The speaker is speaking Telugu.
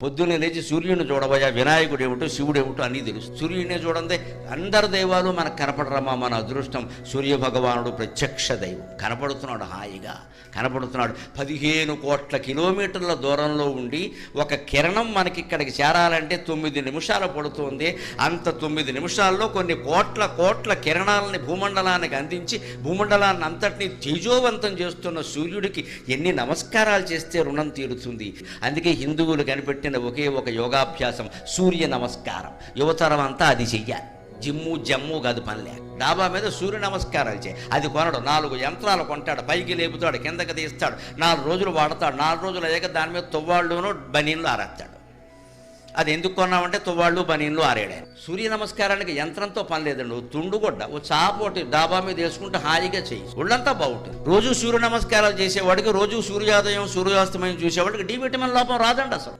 పొద్దున్నే లేచి సూర్యుడిని చూడబోయా, వినాయకుడు ఏమిటో శివుడు ఏమిటో అన్నీ తెలుసు. సూర్యుడినే చూడండి, అందరు దైవాలు మనకు కనపడరమ్మా. మన అదృష్టం సూర్య భగవానుడు ప్రత్యక్ష దైవం. కనపడుతున్నాడు, హాయిగా కనపడుతున్నాడు. 15 కోట్ల కిలోమీటర్ల దూరంలో ఉండి ఒక కిరణం మనకి ఇక్కడికి చేరాలంటే 9 నిమిషాలు పడుతుంది. అంత 9 నిమిషాల్లో కొన్ని కోట్ల కిరణాలని భూమండలానికి అందించి భూమండలాన్ని అంతటినీ తేజోవంతం చేస్తున్న సూర్యుడికి ఎన్ని నమస్కారాలు చేస్తే రుణం తీరుతుంది. అందుకే హిందువులు కనిపెట్టిన ఒకే ఒక యోగాభ్యాసం సూర్య నమస్కారం. యువతరం అంతా అది చెయ్యాలి. జమ్ము కాదు పనిలే. డాబా మీద సూర్య నమస్కారాలు చేయి. అది కొనడు, 4 యంత్రాలు కొంటాడు, పైకి లేపుతాడు, కిందకి తీస్తాడు, 4 రోజులు వాడతాడు. 4 రోజులు అయ్యాక దాని మీద తువ్వాళ్ళును బనీన్లు ఆరేస్తాడు. అది ఎందుకు కొన్నామంటే తువ్వాళ్ళు బనీన్లు ఆరేడారు. సూర్య నమస్కారానికి యంత్రంతో పని లేదండి. ఓ తుండుగొడ్డ, ఓ చాపోటి డాబా మీద వేసుకుంటే హాయిగా చేయి, ఒళ్ళంతా బాగుంటుంది. రోజు సూర్య నమస్కారాలు చేసేవాడికి, రోజు సూర్యోదయం సూర్యాస్తమయం చూసేవాడికి డి విటమిన్ లోపం రాదండి అసలు.